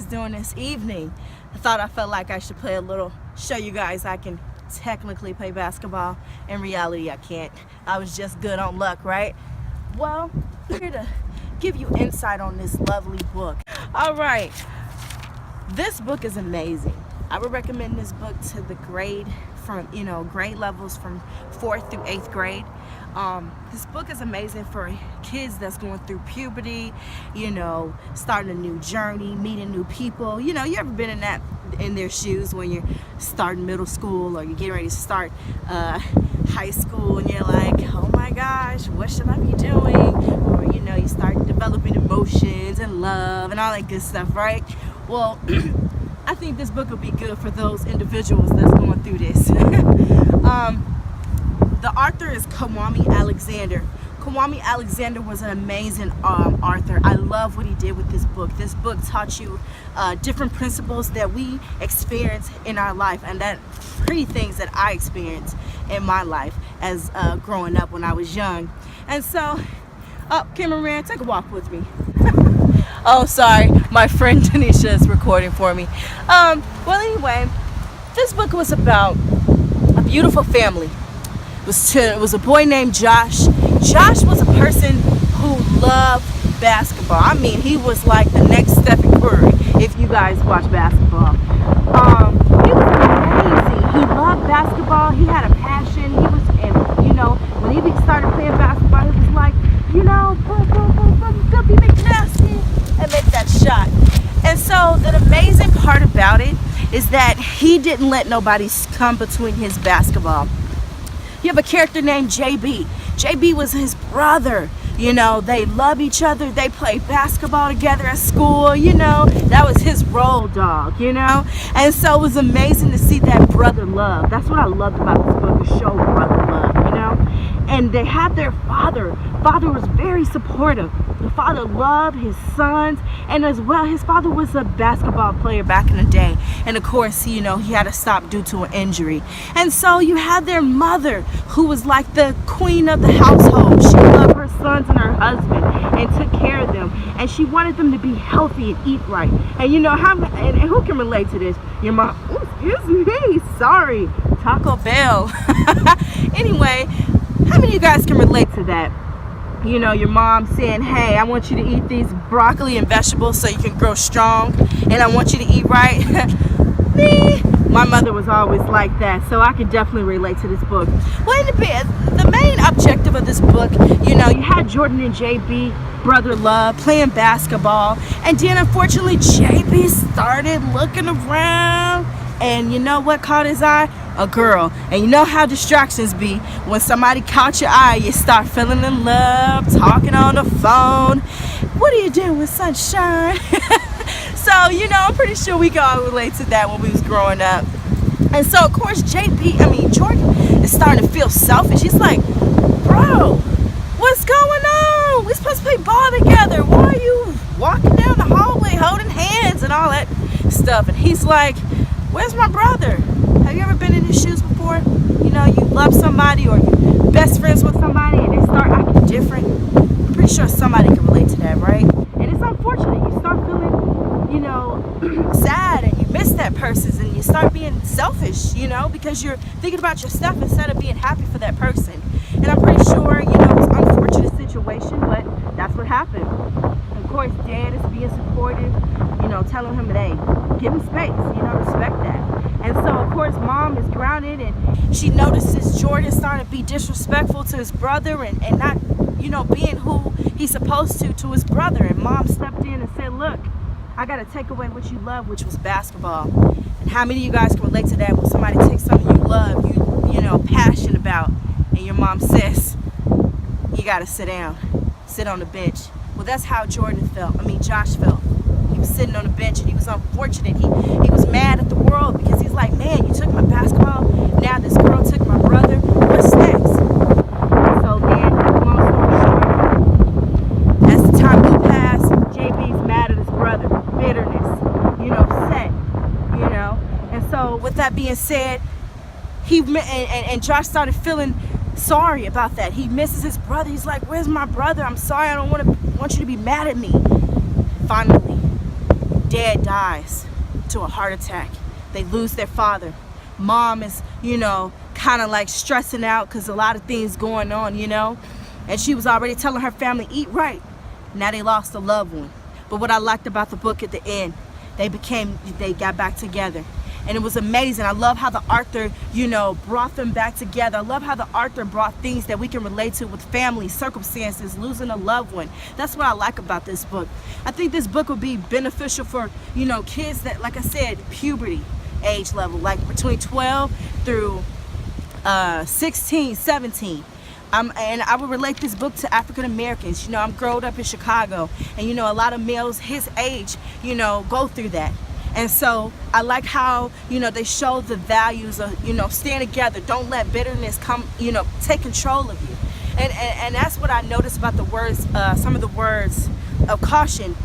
doing this evening. I felt like I should play a little, show you guys I can technically play basketball. In reality, I can't. I was just good on luck, right? Well, I'm here to give you insight on this lovely book. All right, this book is amazing. I would recommend this book to the grade levels from 4th through 8th grade. This book is amazing for kids that's going through puberty, starting a new journey, meeting new people. You ever been in their shoes when you're starting middle school or you're getting ready to start high school and you're like, oh my gosh, what should I be doing? Or you start developing emotions and love and all that good stuff, right? Well, I think this book will be good for those individuals that's going through this. The author is Kwame Alexander. Kwame Alexander was an amazing author. I love what he did with this book. This book taught you different principles that we experience in our life, and that pretty things that I experienced in my life as growing up when I was young. And so, cameraman, take a walk with me. Oh, sorry, my friend Tanisha is recording for me. Well, anyway, this book was about a beautiful family. It was a boy named Josh. Josh was a person who loved basketball. I mean, he was like the next Stephen Curry, if you guys watch basketball. He was amazing. He loved basketball. He had a passion. He was, when he started playing basketball, he was like, go be McNasty and make that shot. And so the amazing part about it is that he didn't let nobody come between his basketball. You have a character named JB. JB was his brother. They love each other. They play basketball together at school. That was his road dog, And so it was amazing to see that brother love. That's what I loved about this book, to show brother love, And they had their father. Father was very supportive. The father loved his sons, and as well, his father was a basketball player back in the day. And of course, he had to stop due to an injury. And so you had their mother, who was like the queen of the household. She loved her sons and her husband and took care of them. And she wanted them to be healthy and eat right. And and who can relate to this? Your mom, excuse me, sorry, Taco Bell. Anyway, how many of you guys can relate to that? Your mom saying, hey, I want you to eat these broccoli and vegetables so you can grow strong, and I want you to eat right. Me, my mother was always like that, so I can definitely relate to this book. Well, the main objective of this book, you had Jordan and JB, brother love, playing basketball, and then unfortunately JB started looking around, and you know what caught his eye? A girl. And you know how distractions be. When somebody caught your eye, you start feeling in love, talking on the phone. What are you doing, sunshine? So, I'm pretty sure we can all relate to that when we was growing up. And so, of course, Jordan is starting to feel selfish. He's like, bro, what's going on? We're supposed to play ball together. Why are you walking down the hallway holding hands and all that stuff? And he's like, where's my brother? Have you ever been in his shoes before? You love somebody or you're best friends with somebody and they start acting different. I'm pretty sure somebody can relate to that, right? And it's unfortunate. You start feeling, sad and you miss that person and you start being selfish, because you're thinking about yourself instead of being happy for that person. And I'm pretty sure, it's an unfortunate situation, but that's what happened. Of course, dad is being supportive, telling him, hey, give him space, respect that. And so, of course, mom is grounded and she notices Jordan starting to be disrespectful to his brother and not, being who he's supposed to his brother. And mom stepped in and said, look, I got to take away what you love, which was basketball. And how many of you guys can relate to that when somebody takes something you love, passionate about, and your mom says, you got to sit down, sit on the bench. Well, that's how Josh felt. He was sitting on the bench and he was unfortunate. He was mad at the world because he's like, man, you took my basketball. Now this girl took my brother. What's next? So then, long story short, as the time goes past, JB's mad at his brother. Bitterness, upset, And so with that being said, and Josh started feeling sorry about that. He misses his brother. He's like, where's my brother? I'm sorry. I don't want you to be mad at me. Finally, Dad dies to a heart attack. They lose their father. Mom is, kind of like stressing out because a lot of things going on, and she was already telling her family, eat right. Now they lost a loved one. But what I liked about the book at the end, they got back together. And it was amazing. I love how the author, brought them back together. I love how the author brought things that we can relate to with family, circumstances, losing a loved one. That's what I like about this book. I think this book would be beneficial for, kids that, like I said, puberty age level, like between 12 through 16, 17. And I would relate this book to African Americans. I'm growing up in Chicago, and a lot of males his age, go through that. And so I like how, they show the values of, stand together. Don't let bitterness come, take control of you. And that's what I noticed about the words, some of the words of caution.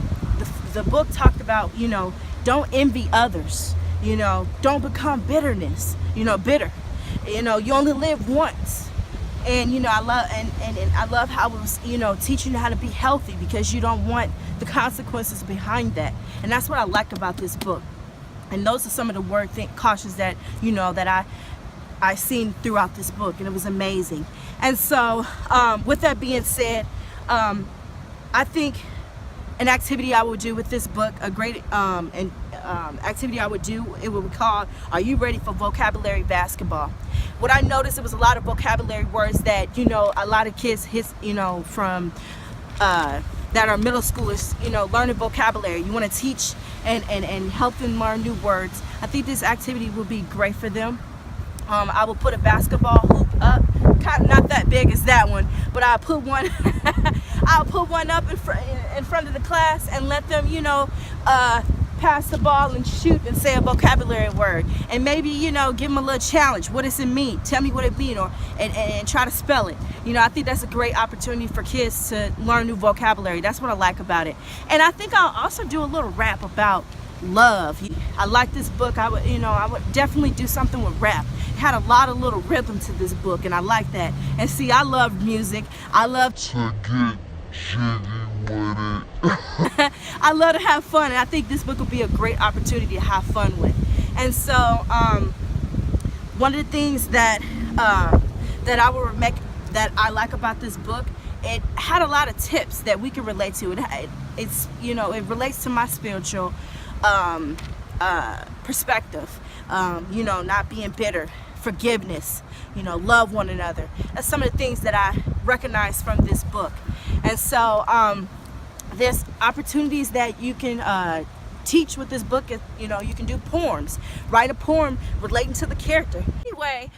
The book talked about, don't envy others. Don't become bitterness, bitter. You only live once. And I love how it was, teaching you how to be healthy, because you don't want the consequences behind that. And that's what I like about this book. And those are some of the cautions that that I seen throughout this book, and it was amazing. And so with that being said, I think an activity I would do with this book, a great activity I would do, it would be called, Are You Ready for Vocabulary Basketball? What I noticed, it was a lot of vocabulary words that, a lot of kids from that are middle schoolers, learning vocabulary. You want to teach and help them learn new words. I think this activity would be great for them. I will put a basketball hoop up, kind of not that big as that one, but I'll put one I'll put one up in front of the class and let them, pass the ball and shoot and say a vocabulary word, and maybe give them a little challenge. What does it mean? Tell me what it means, and try to spell it. I think that's a great opportunity for kids to learn new vocabulary. That's what I like about it. And I think I'll also do a little rap about love. I like this book. I would definitely do something with rap. It had a lot of little rhythm to this book, and I like that. And see, I love music. I love to get jiggy with it. I love to have fun, and I think this book would be a great opportunity to have fun with. And so one of the things that I like about this book, it had a lot of tips that we can relate to. It relates to my spiritual perspective. Not being bitter, forgiveness, love one another. That's some of the things that I recognize from this book. And so there's opportunities that you can teach with this book. You can do poems, write a poem relating to the character. Anyway,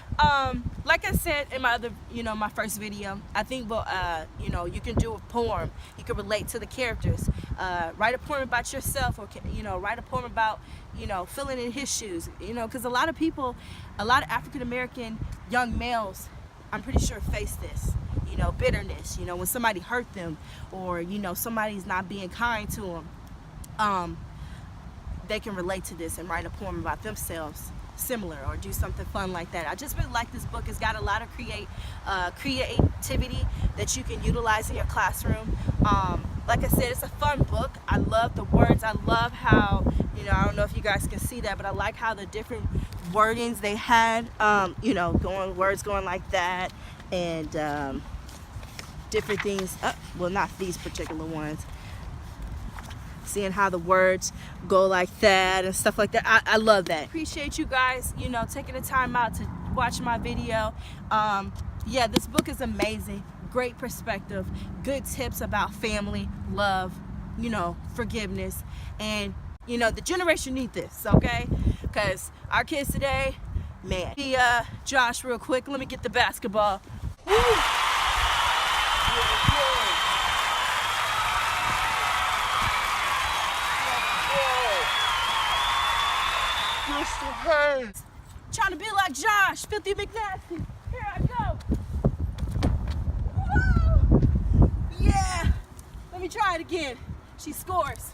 like I said in my other, my first video, I think, you can do a poem. You can relate to the characters. Write a poem about yourself, or write a poem about, feeling in his shoes. Because a lot of African American young males, I'm pretty sure, face this. Bitterness. When somebody hurt them, or somebody's not being kind to them. They can relate to this and write a poem about themselves similar, or do something fun like that. I just really like this book. It's got a lot of creativity that you can utilize in your classroom. Like I said, it's a fun book. I love the words. I love how, I don't know if you guys can see that, but I like how the different wordings they had, words going like that, and different things. Well, not these particular ones. Seeing how the words go like that and stuff like that. I love that. Appreciate you guys, taking the time out to watch my video. Yeah, this book is amazing. Great perspective, good tips about family, love, forgiveness. And, the generation needs this, okay? Because our kids today, man. Hey, Josh, real quick, let me get the basketball. Woo! Hey. Trying to be like Josh, Filthy McNasty. Here I go. Woo! Yeah. Let me try it again. She scores.